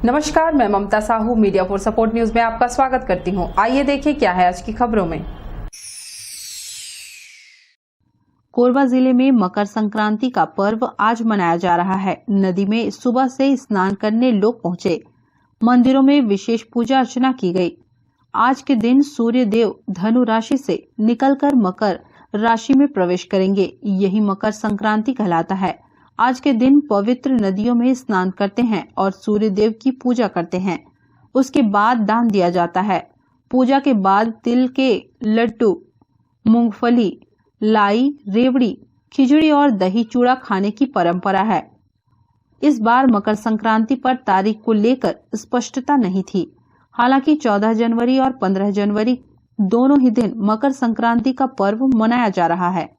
नमस्कार, मैं Mamta Sahu media for support news में आपका स्वागत करती हूं। आइए देखिए क्या है आज की खबरों में। कोरबा जिले में मकर संक्रांति का पर्व आज मनाया जा रहा है। नदी में सुबह से स्नान करने लोग पहुंचे। मंदिरों में विशेष पूजा अर्चना की गई। आज के दिन सूर्य देव धनु राशि से निकलकर मकर राशि में प्रवेश करेंगे। यही मकर संक्रांति कहलाता है। आज के दिन पवित्र नदियों में स्नान करते हैं और सूर्य देव की पूजा करते हैं। उसके बाद दान दिया जाता है। पूजा के बाद तिल के लड्डू, मूंगफली, लाई, रेवड़ी, खिचड़ी और दही चूड़ा खाने की परंपरा है। इस बार मकर संक्रांति पर तारीख को लेकर स्पष्टता नहीं थी। हालांकि 14 जनवरी और 15 जनवरी दोनों ही दिन मकर संक्रांति का पर्व मनाया जा रहा है।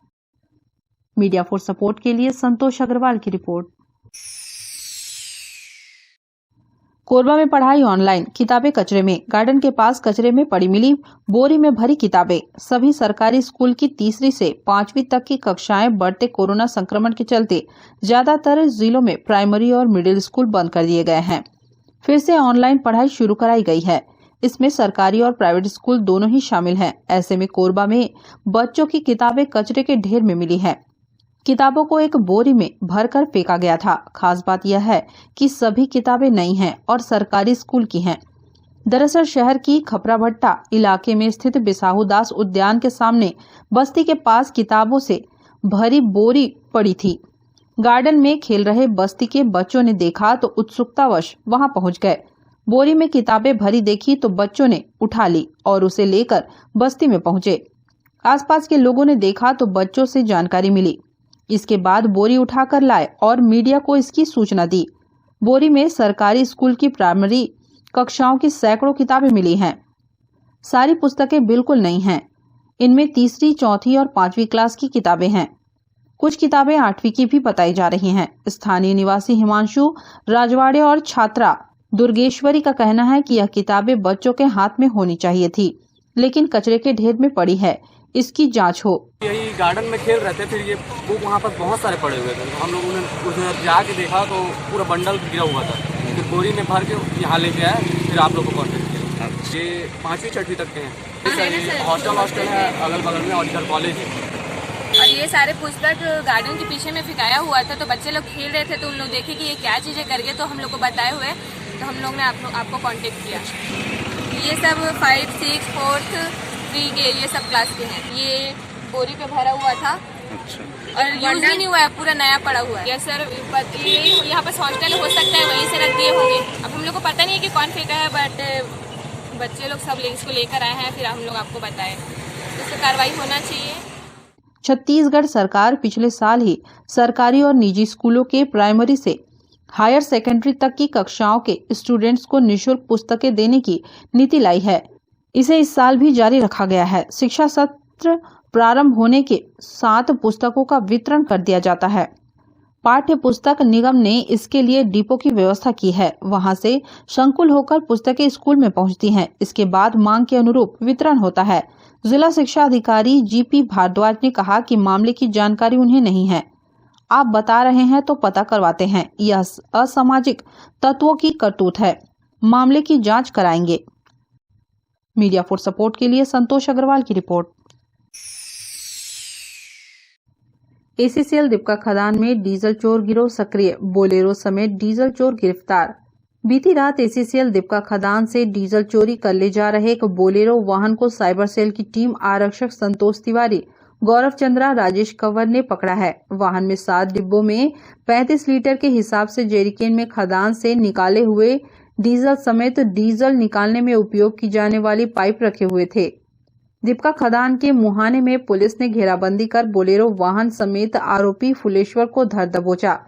मीडिया फॉर सपोर्ट के लिए संतोष अग्रवाल की रिपोर्ट। कोरबा में पढ़ाई ऑनलाइन, किताबें कचरे में। गार्डन के पास कचरे में पड़ी मिली बोरी में भरी किताबें। सभी सरकारी स्कूल की तीसरी से 5वीं तक की कक्षाएं बढ़ते कोरोना संक्रमण के चलते ज्यादातर जिलों में प्राइमरी और मिडिल स्कूल बंद कर दिए गए हैं। फिर से ऑनलाइन पढ़ाई शुरू कराई गई है। इसमें सरकारी और प्राइवेट स्कूल दोनों ही शामिल हैं। ऐसे में कोरबा में बच्चों की किताबें कचरे के ढेर में मिली है। किताबों को एक बोरी में भरकर फेंका गया था। खास बात यह है कि सभी किताबें नई हैं और सरकारी स्कूल की हैं। दरअसल शहर की खपराभट्टा इलाके में स्थित बिसाहू दास उद्यान के सामने बस्ती के पास किताबों से भरी बोरी पड़ी थी। गार्डन में खेल रहे बस्ती के बच्चों ने देखा तो उत्सुकतावश वहां पहुंच गए। बोरी में किताबें भरी देखी तो बच्चों ने उठा ली और उसे लेकर बस्ती में पहुंचे। आसपास के लोगों ने देखा तो बच्चों से जानकारी मिली। इसके बाद बोरी उठाकर लाए और मीडिया को इसकी सूचना दी। बोरी में सरकारी स्कूल की प्राइमरी कक्षाओं की सैकड़ों किताबें मिली हैं। सारी पुस्तकें बिल्कुल नई हैं। इनमें तीसरी, चौथी और 5वीं क्लास की किताबें हैं। कुछ किताबें 8वीं की भी बताई जा रही हैं। स्थानीय निवासी हिमांशु राजवाड़े और छात्रा दुर्गेश्वरी का कहना है कि यह किताबें बच्चों के हाथ में होनी चाहिए थी, लेकिन कचरे के ढेर में पड़ी है। इसकी जांच हो। यही गार्डन में खेल रहे थे, फिर ये बुक वहाँ पर बहुत सारे पड़े हुए थे। हम लोगों ने उधर जाके देखा तो पूरा बंडल गिरा हुआ था। फिर बोरी में भर के यहाँ लेके आए, फिर आप लोगों को कॉन्टेक्ट किया। ये 5वीं 6वीं तक के हैं। हॉस्टल है अगल बगल में और इधर कॉलेज है। और ये सारे पुस्तक गार्डन के पीछे में फिकाया हुआ था। तो बच्चे लोग खेल रहे थे तो उन लोग देखे कि ये क्या चीज़ें करके, तो हम लोग को बताए हुए, तो हम लोग ने आपको कॉन्टेक्ट किया। ये सब 5, 6, 4th, 3 के ये सब क्लास के हैं। ये बोरी पे भरा हुआ था और यूज भी नहीं हुआ है, पूरा नया पड़ा हुआ है। यस सर, यहाँ पर हॉस्टल हो सकता है, वहीं से रख दिए होंगे। अब हम लोग को पता नहीं है कि कौन फेंका है, बट बच्चे लोग सब इसको लेकर आए हैं, फिर हम लोग आपको बताएं। इस पर कार्रवाई होना चाहिए। छत्तीसगढ़ सरकार पिछले साल ही सरकारी और निजी स्कूलों के प्राइमरी से हायर सेकेंडरी तक की कक्षाओं के स्टूडेंट्स को निःशुल्क पुस्तकें देने की नीति लाई है। इसे इस साल भी जारी रखा गया है। शिक्षा सत्र प्रारंभ होने के साथ पुस्तकों का वितरण कर दिया जाता है। पाठ्य पुस्तक निगम ने इसके लिए डिपो की व्यवस्था की है। वहां से संकुल होकर पुस्तकें स्कूल में पहुंचती हैं। इसके बाद मांग के अनुरूप वितरण होता है। जिला शिक्षा अधिकारी GP भारद्वाज ने कहा कि मामले की जानकारी उन्हें नहीं है। आप बता रहे हैं तो पता करवाते हैं। यह असामाजिक तत्वों की करतूत है। मामले की जांच कराएंगे। मीडिया फॉर सपोर्ट के लिए संतोष अग्रवाल की रिपोर्ट। ACCL दीपका खदान में डीजल चोर गिरोह सक्रिय, बोलेरो समेत डीजल चोर गिरफ्तार। बीती रात ACCL दीपका खदान से डीजल चोरी कर ले जा रहे एक बोलेरो वाहन को साइबर सेल की टीम आरक्षक संतोष तिवारी, गौरव चंद्रा, राजेश कंवर ने पकड़ा है। वाहन में 7 डिब्बों में 35 लीटर के हिसाब से जेरिकेन में खदान से निकाले हुए डीजल समेत डीजल निकालने में उपयोग की जाने वाली पाइप रखे हुए थे। दीपका खदान के मुहाने में पुलिस ने घेराबंदी कर बोलेरो वाहन समेत आरोपी फुलेश्वर को धर दबोचा।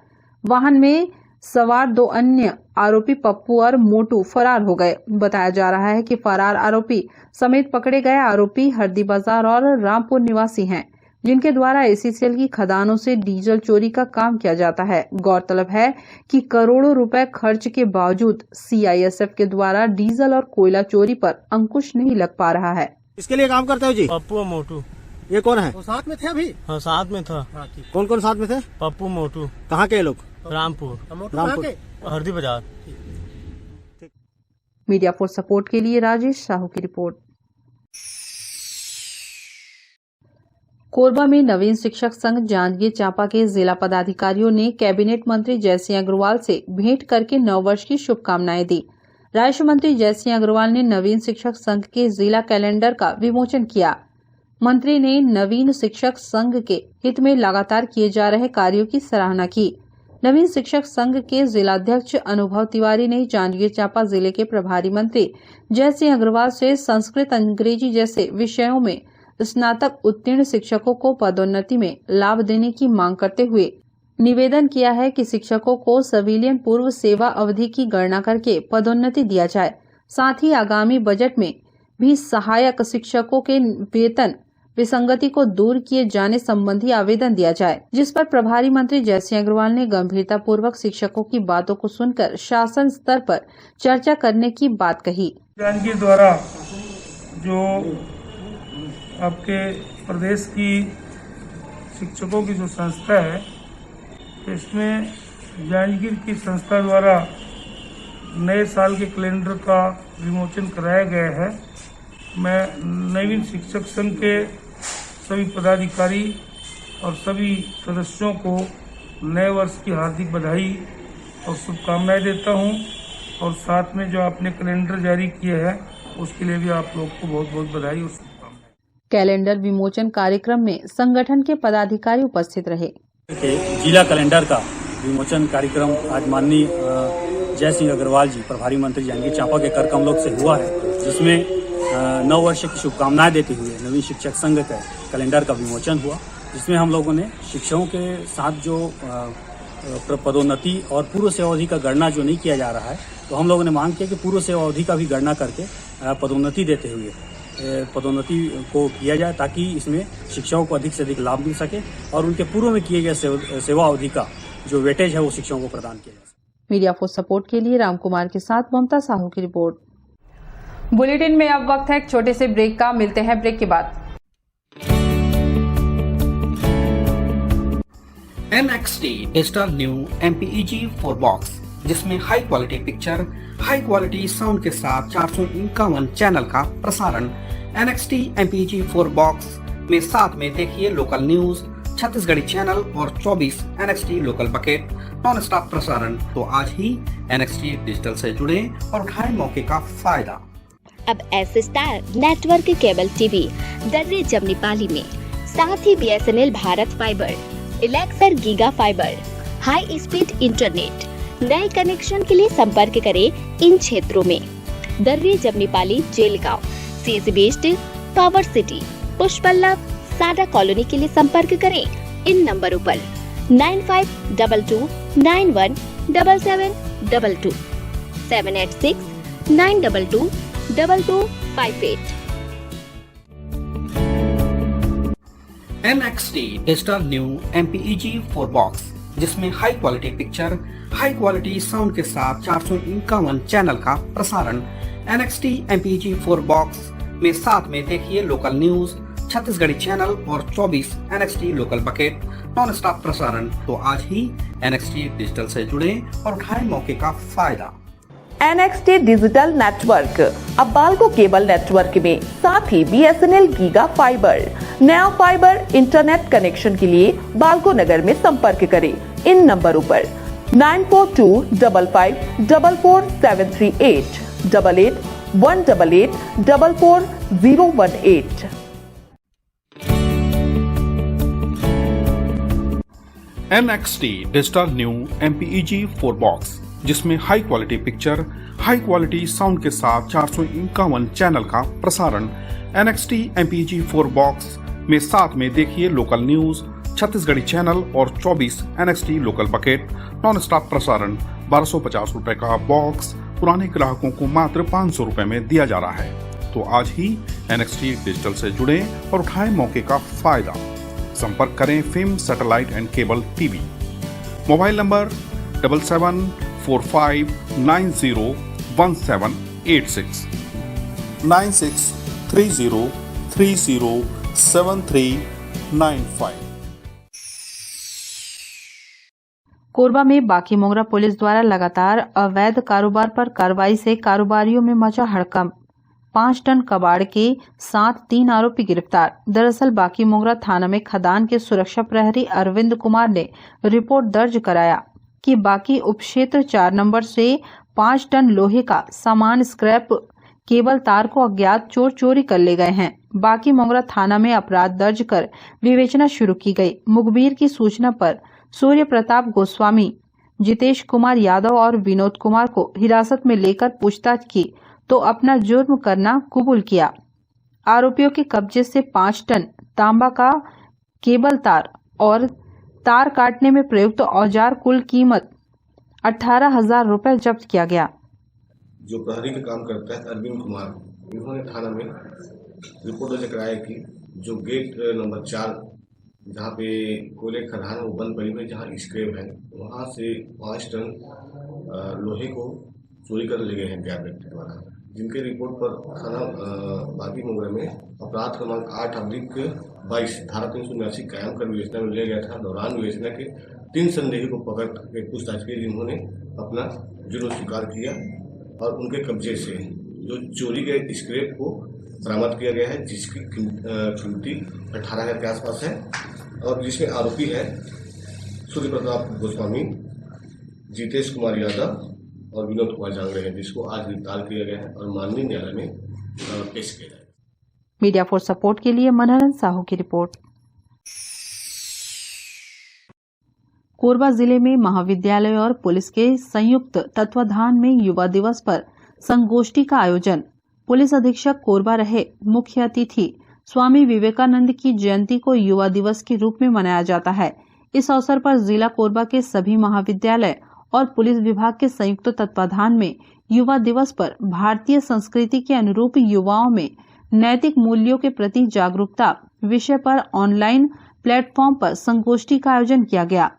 वाहन में सवार 2 अन्य आरोपी पप्पू और मोटू फरार हो गए। बताया जा रहा है कि फरार आरोपी समेत पकड़े गए आरोपी हरदी बाजार और रामपुर निवासी हैं, जिनके द्वारा ACCL की खदानों से डीजल चोरी का काम किया जाता है। गौरतलब है कि करोड़ों रुपए खर्च के बावजूद CISF के द्वारा डीजल और कोयला चोरी पर अंकुश नहीं लग पा रहा है। इसके लिए काम करते हो जी? पप्पू और मोटू। ये कौन है? वो साथ में थे अभी? हाँ साथ में था। कौन कौन साथ में थे? पप्पू मोटू। कहाँ के लोग? रामपुर। रामपुर हरदी बाजार। मीडिया फॉर सपोर्ट के लिए राजेश साहू की रिपोर्ट। कोरबा में नवीन शिक्षक संघ जांजगीर चांपा के जिला पदाधिकारियों ने कैबिनेट मंत्री जयसिंह अग्रवाल से भेंट करके नववर्ष की शुभकामनाएं दी। राज्य मंत्री जयसिंह अग्रवाल ने नवीन शिक्षक संघ के जिला कैलेंडर का विमोचन किया। मंत्री ने नवीन शिक्षक संघ के हित में लगातार किए जा रहे कार्यों की सराहना की। नवीन शिक्षक संघ के जिलाध्यक्ष अनुभव तिवारी ने जांजगीर चांपा जिले के प्रभारी मंत्री जयसिंह अग्रवाल से संस्कृत, अंग्रेजी जैसे विषयों में स्नातक उत्तीर्ण शिक्षकों को पदोन्नति में लाभ देने की मांग करते हुए निवेदन किया है कि शिक्षकों को सिविलियन पूर्व सेवा अवधि की गणना करके पदोन्नति दिया जाए। साथ ही आगामी बजट में भी सहायक शिक्षकों के वेतन विसंगति को दूर किए जाने संबंधी आवेदन दिया जाए, जिस पर प्रभारी मंत्री जयसिंह अग्रवाल ने गंभीरता पूर्वक शिक्षकों की बातों को सुनकर शासन स्तर पर चर्चा करने की बात कही। जांजगीर द्वारा जो आपके प्रदेश की शिक्षकों की जो संस्था है, तो इसमें जांजगीर की संस्था द्वारा नए साल के कैलेंडर का विमोचन कराया गया है। मैं नवीन शिक्षक संघ के सभी पदाधिकारी और सभी सदस्यों को नए वर्ष की हार्दिक बधाई और शुभकामनाएं देता हूं, और साथ में जो आपने कैलेंडर जारी किए हैं उसके लिए भी आप लोग को बहुत बहुत बधाई और शुभकामनाएं। कैलेंडर विमोचन कार्यक्रम में संगठन के पदाधिकारी उपस्थित रहे। जिला कैलेंडर का विमोचन कार्यक्रम आज माननीय जयसिंह अग्रवाल जी प्रभारी मंत्री जांजगीर चांपा के कर कमलों से हुआ है, जिसमें नव वर्ष की शुभकामनाएं देते हुए नवीन शिक्षक संघ के कैलेंडर का विमोचन हुआ, जिसमें हम लोगों ने शिक्षकों के साथ जो पदोन्नति और पूर्व सेवा अवधि का गणना जो नहीं किया जा रहा है, तो हम लोगों ने मांग किया कि पूर्व सेवा अवधि का भी गणना करके पदोन्नति देते हुए पदोन्नति को किया जाए, ताकि इसमें शिक्षकों को अधिक से अधिक लाभ मिल सके और उनके पूर्व में किए गए सेवा अवधि का जो वेटेज है वो शिक्षकों को प्रदान किया जाए। मीडिया फॉर सपोर्ट के लिए रामकुमार के साथ ममता साहू की रिपोर्ट। बुलेटिन में अब वक्त है एक छोटे से ब्रेक का। मिलते हैं ब्रेक के बाद। NXT digital new MPEG 4 box, जिसमें high quality picture, high quality sound के साथ 451 चैनल का प्रसारण। NXT MPEG 4 बॉक्स में साथ में देखिए लोकल न्यूज, छत्तीसगढ़ी चैनल और 24 NXT local bucket non stop प्रसारण। तो आज ही NXT डिजिटल से जुड़े और उठाएं मौके का फायदा। अब S star network cable TV Darri Jamnipali में, साथ ही BSNL भारत फाइबर, इलेक्सर giga fibre, high speed internet. नए कनेक्शन के लिए संपर्क करें इन क्षेत्रों में: Darri Jamnipali, Jelgaon, CSB steel, power city, Pushpallav, SADA colony के लिए संपर्क करें इन नंबरों पर 9522 91 7722 786 922 2258। NXT digital new MPEG 4 box, जिसमें high quality picture, high quality sound के साथ 451 चैनल का प्रसारण। NXT MPEG 4 बॉक्स में साथ में देखिए लोकल न्यूज, छत्तीसगढ़ी चैनल और 24 NXT local bucket non stop प्रसारण। तो आज ही NXT डिजिटल से जुड़े और उठाएं मौके का फायदा। NXT डिजिटल नेटवर्क अब बाल्को केबल नेटवर्क में, साथ ही BSNL गीगा फाइबर। नया फाइबर इंटरनेट कनेक्शन के लिए बाल्को नगर में संपर्क करें इन नंबरों पर 9425544738 88 188 44018। NXT digital new MPEG 4 box, जिसमें high quality picture, high quality sound के साथ 451 चैनल का प्रसारण। NXT MPEG 4 बॉक्स में साथ में देखिए लोकल न्यूज, छत्तीसगढ़ी चैनल और 24 NXT local bucket non stop प्रसारण। 1250 रुपए का बॉक्स पुराने ग्राहकों को मात्र 500 रुपए में दिया जा रहा है। तो आज ही NXT डिजिटल से जुड़े और उठाएं मौके का फायदा। संपर्क करें film satellite and cable TV. Mobile number 7745901786 9630307395। Korba में बाकी मोंगरा पुलिस द्वारा लगातार अवैध कारोबार पर कार्रवाई से कारोबारियों में मचा हड़कंप। 5 टन कबाड़ के साथ 3 आरोपी गिरफ्तार। दरअसल बाकी मोंगरा थाना में खदान के सुरक्षा प्रहरी अरविंद कुमार ने रिपोर्ट दर्ज कराया कि बाकी उपक्षेत्र 4 नंबर से 5 टन लोहे का सामान स्क्रैप केबल तार को अज्ञात चोर चोरी कर ले गए हैं। बाकी मोंगरा थाना में अपराध दर्ज कर विवेचना शुरू की गई। मुखबिर की सूचना पर सूर्य प्रताप गोस्वामी, जितेश कुमार यादव और विनोद कुमार को हिरासत में लेकर पूछताछ की तो अपना जुर्म करना कबूल किया। आरोपियों के कब्जे से 5 टन तांबा का केबल तार और तार काटने में प्रयुक्त औजार कुल कीमत 18,000 रुपए जब्त किया गया। जो प्रहरी का काम करता है अरविंद कुमार, इन्होंने थाना में रिपोर्ट दर्ज कराया कि जो गेट नंबर 4 जहाँ पे कोयले खदान है वो बंद पड़ी हुई, जहाँ स्क्रैप है वहाँ से 5 टन लोहे को चोरी कर ले गए हैं गैर व्यक्ति द्वारा, जिनके रिपोर्ट पर थाना बागी मोगरा में अपराध क्रमांक 8/22 धारा 379 कायम कर विवेचना में लिया गया था। दौरान विवेचना के 3 संदेही को पकड़ के पूछताछ की, जिन्होंने अपना जुर्म स्वीकार किया और उनके कब्जे से जो चोरी गए स्क्रैप को बरामद किया गया है, जिसकी कीमती 18,000 के आसपास है और जिसमें आरोपी है सूर्य प्रताप गोस्वामी, जितेश कुमार यादव और विनोद कुमार जांगड़े हैं, जिसको आज गिरफ्तार किया गया है और माननीय न्यायालय में पेश किया गया है। मीडिया फॉर सपोर्ट के लिए मनोहरन साहू की रिपोर्ट। कोरबा जिले में महाविद्यालय और पुलिस के संयुक्त तत्वाधान में युवा दिवस पर संगोष्ठी का आयोजन। पुलिस अधीक्षक कोरबा रहे मुख्य अतिथि। स्वामी विवेकानंद की जयंती को युवा दिवस के रूप में मनाया जाता है। इस अवसर पर जिला कोरबा के सभी महाविद्यालय और पुलिस विभाग के संयुक्त तत्वाधान में युवा दिवस पर भारतीय संस्कृति के अनुरूप युवाओं में नैतिक मूल्यों के प्रति जागरूकता विषय पर ऑनलाइन प्लेटफॉर्म पर संगोष्ठी का आयोजन किया गया,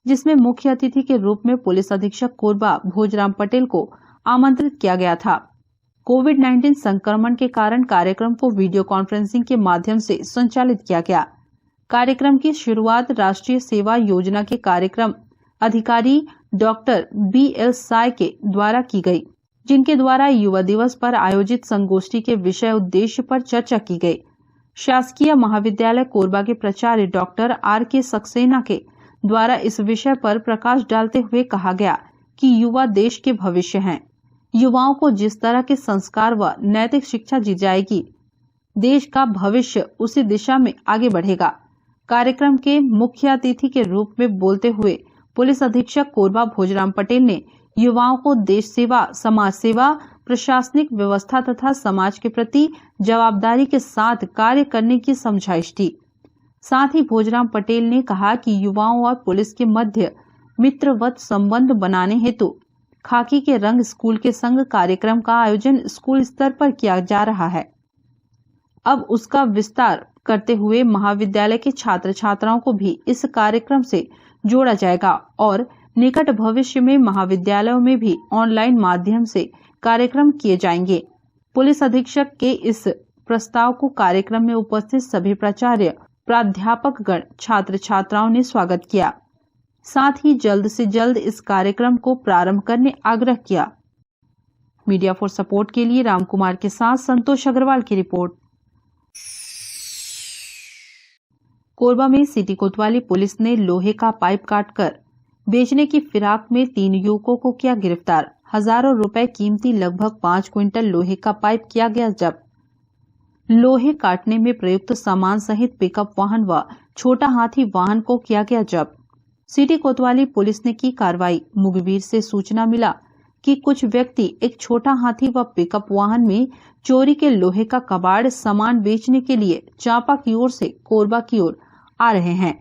जिसमें मुख्य अतिथि के रूप में पुलिस अधीक्षक कोरबा भोजराम पटेल को आमंत्रित किया गया था। कोविड-19 संक्रमण के कारण कार्यक्रम को वीडियो कॉन्फ्रेंसिंग के माध्यम से संचालित किया गया। कार्यक्रम की शुरुआत राष्ट्रीय सेवा योजना के कार्यक्रम अधिकारी डॉक्टर BL साय के द्वारा की गई, जिनके द्वारा युवा दिवस पर आयोजित संगोष्ठी के विषय उद्देश्य पर चर्चा की गई। शासकीय महाविद्यालय कोरबा के प्राचार्य डॉक्टर RK सक्सेना के द्वारा इस विषय पर प्रकाश डालते हुए कहा गया कि युवा देश के भविष्य हैं। युवाओं को जिस तरह के संस्कार व नैतिक शिक्षा दी जाएगी, देश का भविष्य उसी दिशा में आगे बढ़ेगा। कार्यक्रम के मुख्य अतिथि के रूप में बोलते हुए पुलिस अधीक्षक कोरबा भोजराम पटेल ने युवाओं को देश सेवा, समाज सेवा, प्रशासनिक व्यवस्था तथा समाज के प्रति जवाबदारी के साथ कार्य करने की समझाइश दी। साथ ही भोजराम पटेल ने कहा कि युवाओं और पुलिस के मध्य मित्रवत संबंध बनाने हेतु खाकी के रंग स्कूल के संग कार्यक्रम का आयोजन स्कूल स्तर पर किया जा रहा है। अब उसका विस्तार करते हुए महाविद्यालय के छात्र छात्राओं को भी इस कार्यक्रम से जोड़ा जाएगा और निकट भविष्य में महाविद्यालयों में भी ऑनलाइन माध्यम से कार्यक्रम किए जाएंगे। पुलिस अधीक्षक के इस प्रस्ताव को कार्यक्रम में उपस्थित सभी प्राचार्य, प्राध्यापक गण, छात्र छात्राओं ने स्वागत किया। साथ ही जल्द से जल्द इस कार्यक्रम को प्रारंभ करने आग्रह किया। मीडिया फॉर सपोर्ट के लिए राम कुमार के साथ संतोष अग्रवाल की रिपोर्ट। कोरबा में सिटी कोतवाली पुलिस ने लोहे का पाइप काटकर बेचने की फिराक में 3 युवकों को किया गिरफ्तार। हजारों रुपए कीमती लगभग 5 क्विंटल लोहे का पाइप किया गया जब्त। लोहे काटने में प्रयुक्त सामान सहित पिकअप वाहन व छोटा हाथी वाहन को किया गया जब्त। सिटी कोतवाली पुलिस ने की कार्रवाई। मुखबिर से सूचना मिला कि कुछ व्यक्ति एक छोटा हाथी व पिकअप वाहन में चोरी के लोहे का कबाड़ सामान बेचने के लिए चांपा की ओर से कोरबा की ओर आ रहे हैं।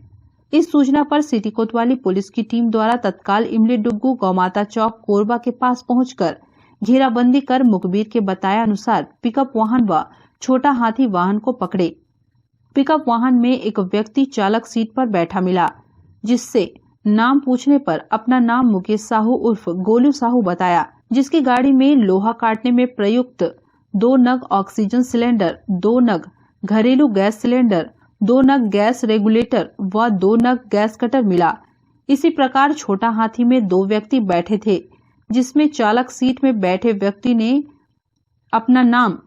इस सूचना पर सिटी कोतवाली पुलिस की टीम द्वारा तत्काल इमली डुग्गू गौमाता चौक कोरबा के पास पहुंचकर घेराबंदी कर मुखबिर के बताया अनुसार पिकअप वाहन व छोटा हाथी वाहन को पकड़े। पिकअप वाहन में एक व्यक्ति चालक सीट पर बैठा मिला, जिससे नाम पूछने पर अपना नाम मुकेश साहू उर्फ गोलू साहू बताया, जिसकी गाड़ी में लोहा काटने में प्रयुक्त 2 नग ऑक्सीजन सिलेंडर, 2 नग घरेलू गैस सिलेंडर, 2 नग गैस रेगुलेटर व 2 नग गैस कटर मिला। इसी प्रकार छोटा हाथी में 2 व्यक्ति बैठे थे, जिसमें चालक सीट में बैठे व्यक्ति ने अपना नाम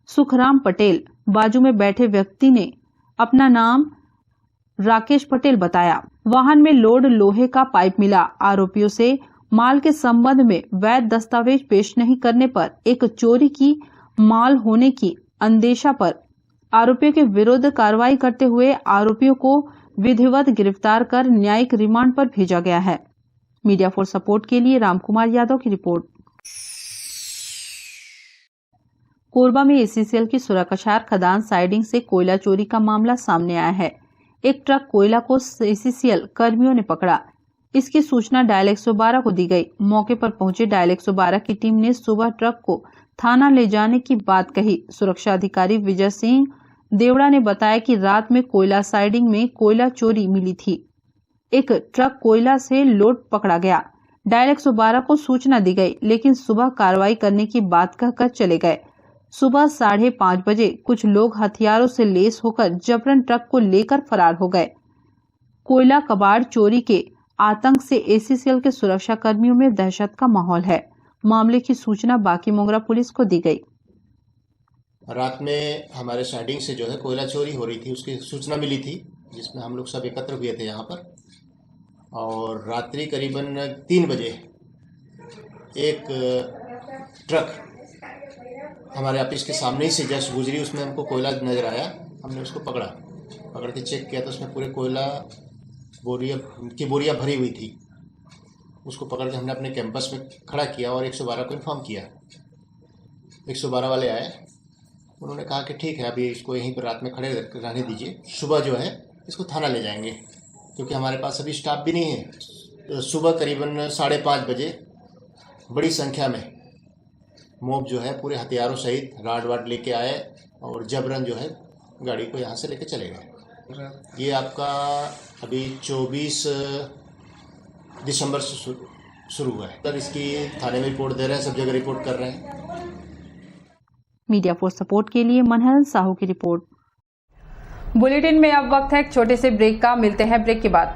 सुखराम पटेल, बाजू में बैठे व्यक्ति ने अपना नाम राकेश पटेल बताया। वाहन में लोड लोहे का पाइप मिला। आरोपियों से माल के संबंध में वैध दस्तावेज पेश नहीं करने पर एक चोरी की माल होने की अंदेशा पर आरोपियों के विरुद्ध कार्रवाई करते हुए आरोपियों को विधिवत गिरफ्तार कर न्यायिक रिमांड पर भेजा गया है। मीडिया फॉर सपोर्ट के लिए रामकुमार यादव की रिपोर्ट। कोरबा में एसीसीएल की सुरकशार खदान साइडिंग से कोयला चोरी का मामला सामने आया है। एक ट्रक कोयला को एसीसीएल कर्मियों ने पकड़ा। इसकी सूचना डायल 112 को दी गई। मौके पर पहुंचे डायल 112 की टीम ने सुबह ट्रक को थाना ले जाने की बात कही। सुरक्षा अधिकारी विजय सिंह देवड़ा ने बताया कि रात में कोयला साइडिंग में कोयला चोरी मिली थी। एक ट्रक कोयला से लोड पकड़ा गया। डायल 112 को सूचना दी गई, लेकिन सुबह कार्रवाई करने की बात कहकर चले गए। सुबह 5:30 बजे कुछ लोग हथियारों से लेस होकर जबरन ट्रक को लेकर फरार हो गए। कोयला कबाड़ चोरी के आतंक से एसीसीएल के सुरक्षा कर्मियों में दहशत का माहौल है। मामले की सूचना बाकी मोगरा पुलिस को दी गई। रात में हमारे साइडिंग से जो है कोयला चोरी हो रही थी, उसकी सूचना मिली थी, जिसमें हम लोग सब एकत्र हुए थे यहाँ पर। और रात्रि करीबन 3 बजे एक ट्रक हमारे ऑफिस के सामने ही से जस्ट गुजरी, उसमें हमको कोयला नजर आया। हमने उसको पकड़ के चेक किया तो उसमें पूरे कोयला बोरिया भरी हुई थी। उसको पकड़ के हमने अपने कैंपस में खड़ा किया और 112 को इन्फॉर्म किया। 112 वाले आए, उन्होंने कहा कि ठीक है, अभी इसको यहीं पर रात में खड़े रहने दीजिए, सुबह जो है इसको थाना ले जाएंगे, क्योंकि हमारे पास अभी स्टाफ भी नहीं है। तो सुबह करीबन 5:30 बजे बड़ी संख्या में मोब जो है पूरे हथियारों सहित राड लेके आए और जबरन जो है गाड़ी को यहाँ से लेके चले गए। ये आपका अभी 24 दिसंबर से शुरू हुआ है। तब इसकी थाने में रिपोर्ट दे रहे हैं, सब जगह रिपोर्ट कर रहे हैं। मीडिया फॉर सपोर्ट के लिए मनहरन साहू की रिपोर्ट। बुलेटिन में अब वक्त है एक छोटे से ब्रेक का। मिलते हैं ब्रेक के बाद।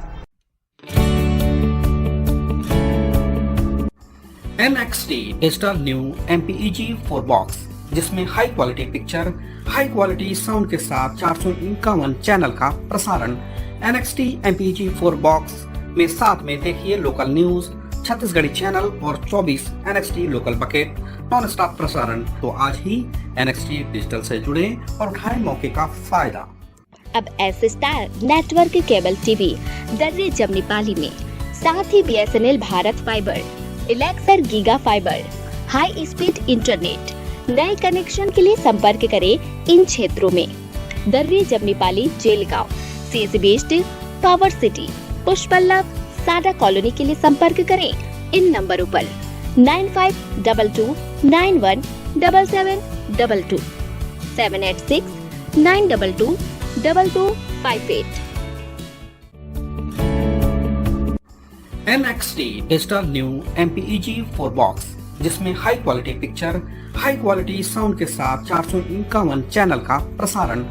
NXT digital new MPEG 4 box, जिसमें high quality picture, high quality sound के साथ 451 चैनल का प्रसारण। NXT MPEG 4 बॉक्स में साथ में देखिए लोकल न्यूज, छत्तीसगढ़ी चैनल और 24 NXT local bucket non stop प्रसारण। तो आज ही NXT डिजिटल से जुड़े और उठाएं मौके का फायदा। अब S star network cable TV Darri Jamnipali में, साथ ही BSNL भारत फाइबर, इलेक्सर giga fibre, high speed internet. नए कनेक्शन के लिए संपर्क करें इन क्षेत्रों में: Darri Jamnipali, Jelgaon, CSB based, power city, Pushpallav, SADA colony के लिए संपर्क करें इन नंबरों पर 9522917722, 786-922-2258। NXT digital new MPEG 4 box, जिसमें high quality picture, high quality sound के साथ 451 चैनल का प्रसारण।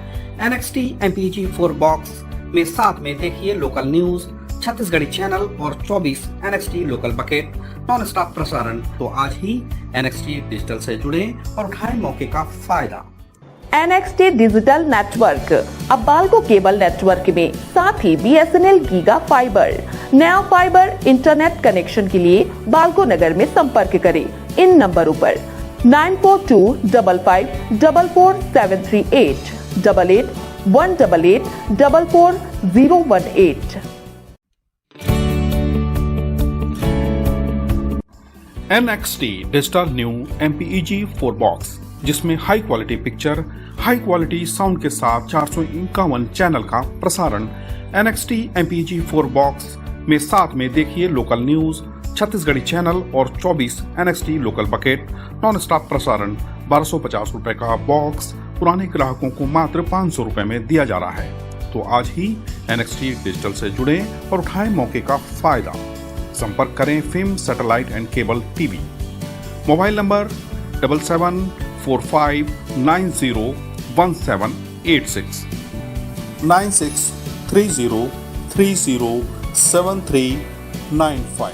NXT MPEG 4 बॉक्स में साथ में देखिए लोकल न्यूज, छत्तीसगढ़ी चैनल और 24 NXT local bucket non stop प्रसारण। तो आज ही NXT डिजिटल से जुड़े और उठाएं मौके का फायदा। NXT डिजिटल नेटवर्क अब बाल्को केबल नेटवर्क में, साथ ही BSNL गीगा फाइबर। नया फाइबर इंटरनेट कनेक्शन के लिए बाल्को नगर में संपर्क करें इन नंबरों पर 9425544738, 8818844018। NXT digital new MPEG 4 box, जिसमें high quality picture, high quality sound के साथ 451 चैनल का प्रसारण। NXT MPEG 4 बॉक्स में साथ में देखिए लोकल न्यूज, छत्तीसगढ़ी चैनल और 24 NXT local bucket non stop प्रसारण। 1250 रुपए का बॉक्स पुराने ग्राहकों को मात्र 500 रुपए में दिया जा रहा है। तो आज ही NXT डिजिटल से जुड़े और उठाएं मौके का फायदा। संपर्क करें film satellite and cable TV. Mobile number 7745901786, 96303073 95।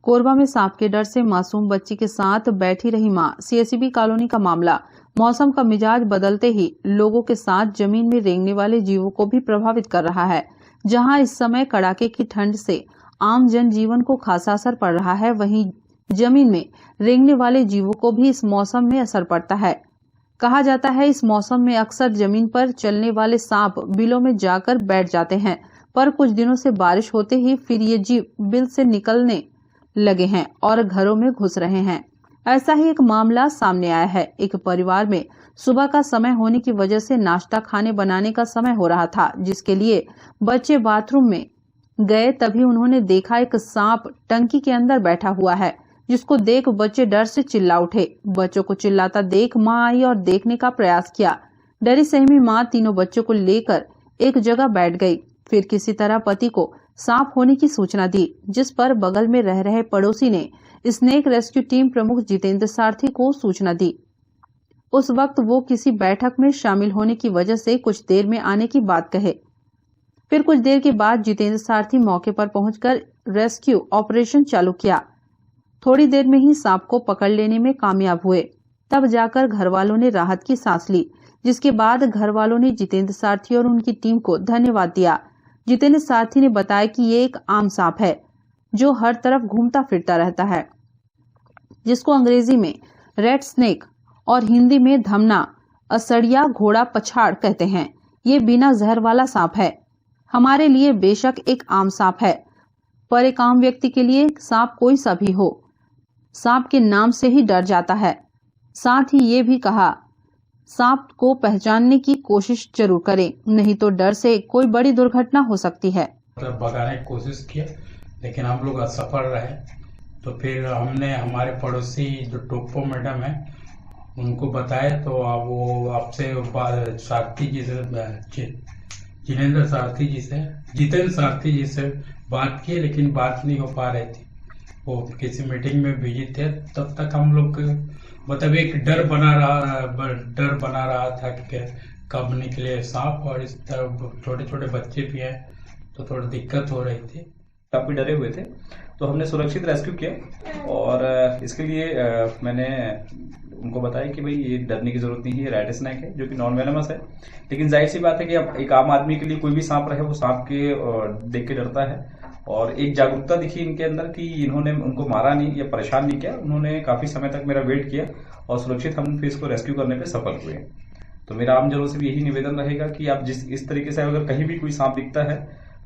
Korba में सांप के डर से मासूम बच्ची के साथ बैठी रही मां। सीएसबी कॉलोनी का मामला। मौसम का मिजाज बदलते ही लोगों के साथ जमीन में रेंगने वाले जीवों को भी प्रभावित कर रहा है। जहां इस समय कड़ाके की ठंड से आम जनजीवन को खासा असर पड़ रहा है, वहीं जमीन में रेंगने वाले जीवों को भी इस मौसम में असर पड़ता है। कहा जाता है इस मौसम में अक्सर जमीन पर चलने वाले सांप बिलों में जाकर बैठ जाते हैं, पर कुछ दिनों से बारिश होते ही फिर ये जीव बिल से निकलने लगे हैं और घरों में घुस रहे हैं। ऐसा ही एक मामला सामने आया है। एक परिवार में सुबह का समय होने की वजह से नाश्ता खाने बनाने का समय हो रहा था, जिसके लिए बच्चे बाथरूम में गए, तभी उन्होंने देखा एक सांप टंकी के अंदर बैठा हुआ है, जिसको देख बच्चे डर से चिल्ला उठे। बच्चों को चिल्लाता देख मां आई और देखने का प्रयास किया। डरी सहमी मां तीनों बच्चों को लेकर एक जगह बैठ गई। फिर किसी तरह पति को सांप होने की सूचना दी, जिस पर बगल में रह रहे पड़ोसी ने स्नेक रेस्क्यू टीम प्रमुख जितेंद्र सारथी को सूचना दी। उस वक्त वो किसी बैठक में शामिल होने की वजह से कुछ देर में आने की बात कहे। फिर कुछ देर के बाद जितेंद्र सारथी मौके पर पहुंचकर रेस्क्यू ऑपरेशन चालू किया। थोड़ी देर में ही सांप को पकड़ लेने में कामयाब हुए। तब जाकर घर वालों ने राहत की सांस ली, जिसके बाद घर वालों ने जितेंद्र सारथी और उनकी टीम को धन्यवाद दिया। जितेंद्र सारथी ने बताया कि ये एक आम सांप है जो हर तरफ घूमता फिरता रहता है, जिसको अंग्रेजी में रेड स्नेक और हिंदी में धमना असड़िया घोड़ा पछाड़ कहते हैं। ये बिना जहर वाला सांप है। हमारे लिए बेशक एक आम सांप है, पर एक आम व्यक्ति के लिए सांप कोई सा भी हो, सांप के नाम से ही डर जाता है। साथ ही ये भी कहा, सांप को पहचानने की कोशिश जरूर करें, नहीं तो डर से कोई बड़ी दुर्घटना हो सकती है। भगाने की कोशिश किया, लेकिन हम लोग असफल रहे। तो फिर हमने हमारे पड़ोसी जो टोप्पो मैडम है उनको बताया, तो अब वो आपसे सारथी जी से जितेंद्र सारथी जी से बात की, लेकिन बात नहीं हो पा रही थी। वो किसी मीटिंग में बिजी थे। तब तक हम लोग मतलब एक डर बना रहा था कि कब निकले सांप, और इस तरह छोटे छोटे बच्चे भी हैं तो थोड़ी दिक्कत हो रही थी। काफी डरे हुए थे, तो हमने सुरक्षित रेस्क्यू किया। और इसके लिए मैंने उनको बताया कि भाई ये डरने की जरूरत नहीं है, रेड स्नेक है जो कि नॉन वेनमस है। लेकिन जाहिर सी बात है कि अब एक आम आदमी के लिए कोई भी सांप रहे वो सांप के देख के डरता है। और एक जागरूकता दिखी इनके अंदर कि इन्होंने उनको मारा नहीं या परेशान नहीं किया। उन्होंने काफी समय तक मेरा वेट किया और सुरक्षित हम फिर इसको रेस्क्यू करने पे सफल हुए। तो मेरा आम जनों से भी यही निवेदन रहेगा कि आप इस तरीके से अगर कहीं भी कोई सांप दिखता है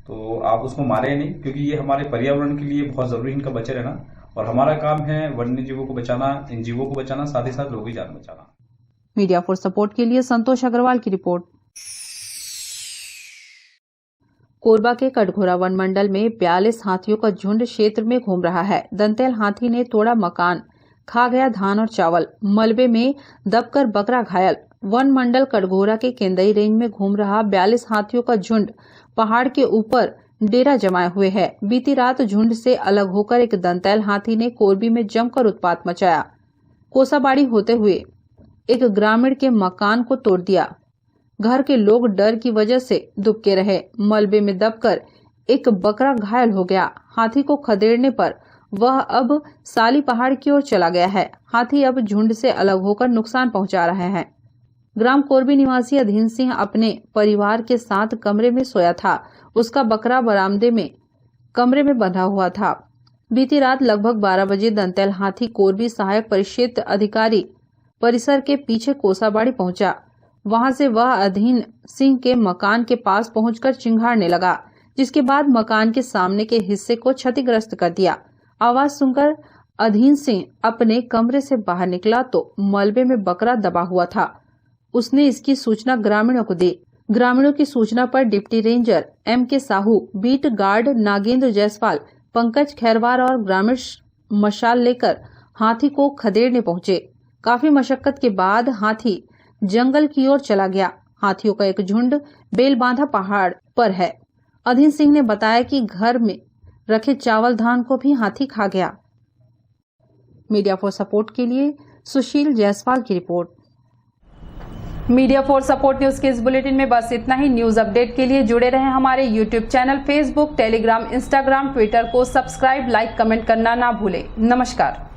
तो आप उसको मारे नहीं, क्योंकि ये हमारे पर्यावरण के लिए बहुत जरूरी इनका बचे रहना। और हमारा काम है वन्य जीवों को बचाना, इन जीवों को बचाना, साथ ही साथ लोगों की जान बचाना। मीडिया फॉर सपोर्ट के लिए संतोष अग्रवाल की रिपोर्ट। कोरबा के कटघोरा वन मंडल में 42 हाथियों का झुंड क्षेत्र में घूम रहा है। दंतैल हाथी ने तोड़ा मकान, खा गया धान और चावल, मलबे में दबकर बकरा घायल। वन मंडल कटघोरा के केंदई रेंज में घूम रहा 42 हाथियों का झुंड पहाड़ के ऊपर डेरा जमाए हुए है। बीती रात झुंड से अलग होकर एक दंतैल हाथी ने कोरबी में जमकर उत्पात मचाया। कोसाबाड़ी होते हुए एक ग्रामीण के मकान को तोड़ दिया। घर के लोग डर की वजह से दुबके रहे। मलबे में दबकर एक बकरा घायल हो गया। हाथी को खदेड़ने पर वह अब साली पहाड़ की ओर चला गया है। हाथी अब झुंड से अलग होकर नुकसान पहुंचा रहे हैं। ग्राम कोरबी निवासी अधीन सिंह अपने परिवार के साथ कमरे में सोया था। उसका बकरा बरामदे में कमरे में बंधा हुआ था। बीती रात लगभग 12 बजे दंतैल हाथी कोरबी सहायक परिक्षेत्र अधिकारी परिसर के पीछे कोसाबाड़ी पहुंचा। वहां से वह अधीन सिंह के मकान के पास पहुंचकर चिंघाड़ने लगा, जिसके बाद मकान के सामने के हिस्से को क्षतिग्रस्त कर दिया। आवाज सुनकर अधीन सिंह अपने कमरे से बाहर निकला तो मलबे में बकरा दबा हुआ था। उसने इसकी सूचना ग्रामीणों को दी। ग्रामीणों की सूचना पर deputy ranger M.K. Sahu, beat guard Nagendra Jaiswal, Pankaj Kharwar और ग्रामीण मशाल लेकर हाथी को खदेड़ने पहुंचे। काफी मशक्कत के बाद हाथी जंगल की ओर चला गया। हाथियों का एक झुंड बेलबांधा पहाड़ पर है। अधीन सिंह ने बताया कि घर में रखे चावल धान को भी हाथी खा गया। मीडिया फॉर सपोर्ट के लिए सुशील जायसवाल की report. Media for support news के इस बुलेटिन में बस इतना ही। न्यूज अपडेट के लिए जुड़े रहें हमारे YouTube channel, Facebook, Telegram, Instagram, Twitter को सब्सक्राइब, लाइक, कमेंट करना ना भूलें। नमस्कार।